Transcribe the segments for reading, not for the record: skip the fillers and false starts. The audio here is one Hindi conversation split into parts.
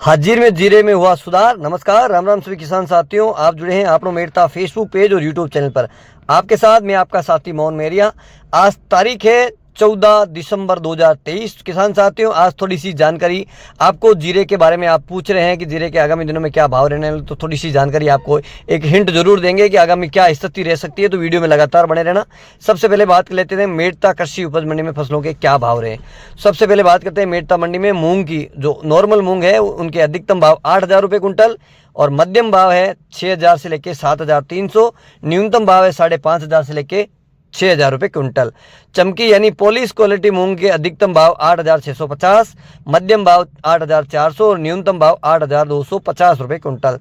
हाजिर में जीरे में हुआ सुधार। नमस्कार, राम राम सभी किसान साथियों, आप जुड़े हैं आपनो मेड़ता फेसबुक पेज और यूट्यूब चैनल पर। आपके साथ मैं आपका साथी मोहन मेरिया। आज तारीख है 14 दिसंबर 2023। किसान साथियों, आज थोड़ी सी जानकारी आपको जीरे के बारे में आप पूछ रहे हैं कि जीरे के आगामी दिनों में क्या भाव रहने वाले, तो थोड़ी सी जानकारी आपको एक हिंट जरूर देंगे कि आगामी क्या स्थिति रह सकती है, तो वीडियो में लगातार बने रहना। सबसे पहले बात कर लेते हैं मेड़ता कृषि उपज मंडी में फसलों के क्या भाव रहे। सबसे पहले बात करते हैं मेड़ता मंडी में मूंग की, जो नॉर्मल मूंग है उनके अधिकतम भाव 8,000 रुपये कुंटल और मध्यम भाव है 6,000 से लेके 7,300, न्यूनतम भाव है 5,500 से लेके 6,000 रुपये क्विंटल। चमकी यानी पॉलिश क्वालिटी मूंग के अधिकतम भाव 8,650, मध्यम भाव 8,400 और न्यूनतम भाव 8,250 रुपये क्विंटल।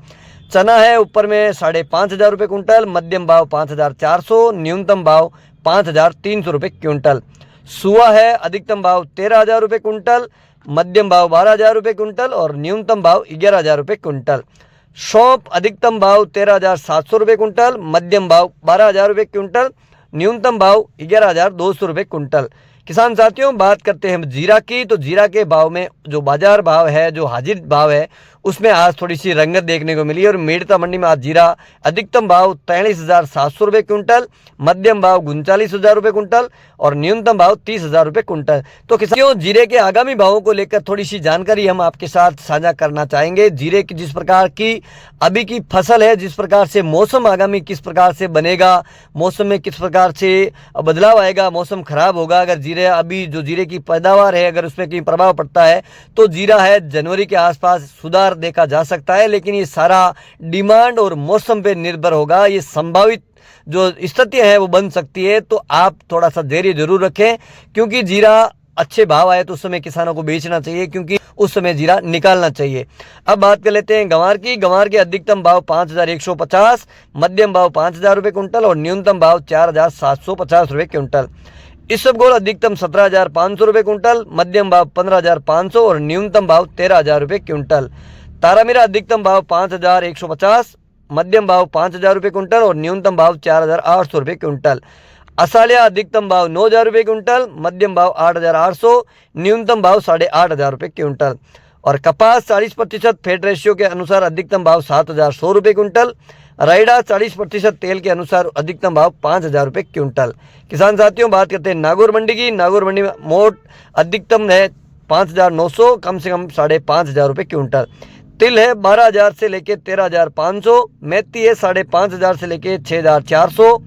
चना है ऊपर में 5,500 रुपये क्विंटल, मध्यम भाव 5,400, न्यूनतम भाव 5,300 रुपये क्विंटल। सुआ है अधिकतम भाव 13,000 रुपये क्विंटल, मध्यम भाव 12,000 रुपये क्विंटल और न्यूनतम भाव 11,000 रुपये क्विंटल। सौंफ अधिकतम भाव 13,700 रुपये क्विंटल, मध्यम भाव 12,000 रुपये क्विंटल, न्यूनतम भाव 11,200 रुपये क्विंटल। किसान साथियों, बात करते हैं जीरा की, तो जीरा के भाव में जो बाजार भाव है, जो हाजिर भाव है, उसमें आज थोड़ी सी रंगत देखने को मिली और मेड़ता मंडी में आज जीरा अधिकतम भाव 43,700 रुपये क्विंटल, मध्यम भाव 39,000 रुपये क्विंटल और न्यूनतम भाव 30,000 रुपये क्विंटल। तो किसानों, जीरे के आगामी भावों को लेकर थोड़ी सी जानकारी हम आपके साथ साझा करना चाहेंगे। जीरे की जिस प्रकार की अभी की फसल है, जिस प्रकार से मौसम आगामी किस प्रकार से बनेगा, मौसम में किस प्रकार से बदलाव आएगा, मौसम खराब होगा, अगर जीरे अभी जो जीरे की पैदावार है अगर उसमें कहीं प्रभाव पड़ता है तो जीरा है जनवरी के आसपास सुधार देखा जा सकता है। लेकिन ये सारा डिमांड और मौसम पे निर्भर होगा। ये संभावित जो स्थितियां हैं वो बन सकती है, तो आप थोड़ा सा धैर्य जरूर रखें, क्योंकि जीरा अच्छे भाव आए तो उस समय किसानों को बेचना चाहिए, क्योंकि उस समय जीरा निकालना चाहिए। अब बात कर लेते हैं गंवार की। गंवार के अधिकतम भाव 5,150, मध्यम भाव 5,000 रुपये क्विंटल और न्यूनतम भाव 4,750 रुपये क्विंटल। इसबगोल अधिकतम 17,500 रुपये क्विंटल, मध्यम भाव 15,500 और न्यूनतम भाव 13,000 रुपये क्विंटल। तारामीरा अधिकतम भाव 5,150, मध्यम भाव 5,000 रुपये क्विंटल और न्यूनतम भाव 4,800 रुपये क्विंटल। असालिया अधिकतम भाव 9,000 रुपये क्विंटल, मध्यम भाव 8,800, न्यूनतम भाव 8,500 रुपये क्विंटल। और कपास 40% फैट रेशियो के अनुसार अधिकतम भाव 7,100 रुपये क्विंटल। रायडा 40% तेल के अनुसार अधिकतम भाव 5,000 रुपये क्विंटल। किसान साथियों, बात करते हैं नागौर मंडी की। नागौर मंडी में मोट अधिकतम है 5,900, कम से कम 5,500 रुपये क्विंटल। तिल है 12,000 से लेके 13,500, मेथी है 5,500 से लेके 6,400,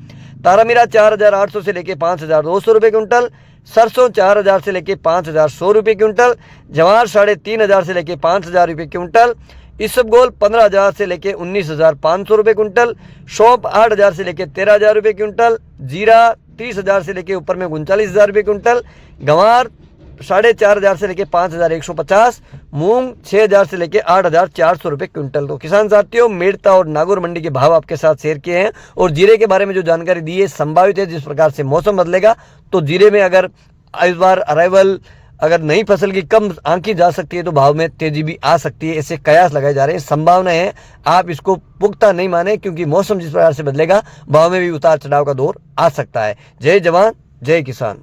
तारामीरा 4,800 से लेके 5,200 रुपये क्विंटल। सरसों 4,000 से लेके 5,100 रुपये क्विंटल। जवार 3,500 से लेके 5,000 रुपये क्विंटल। इसबगोल 15,000 से लेके 19,500 रुपये क्विंटल। सौंफ 8,000 से लेके 13,000 रुपये क्विंटल। जीरा 30,000 से लेके ऊपर में 39,000 रुपये क्विंटल। गंवार 4,500 से लेके 5,150, मूंग 6,000 से लेके 8,400 रुपये क्विंटल। तो किसान साथियों, मेड़ता और नागौर मंडी के भाव आपके साथ शेयर किए हैं और जीरे के बारे में जो जानकारी दी है, संभावित है जिस प्रकार से मौसम बदलेगा तो जीरे में अगर इस बार अराइवल अगर नई फसल की कम आंकी जा सकती है तो भाव में तेजी भी आ सकती है। ऐसे कयास लगाए जा रहे हैं, संभावना है। आप इसको पुख्ता नहीं माने, क्योंकि मौसम जिस प्रकार से बदलेगा भाव में भी उतार चढ़ाव का दौर आ सकता है। जय जवान जय किसान।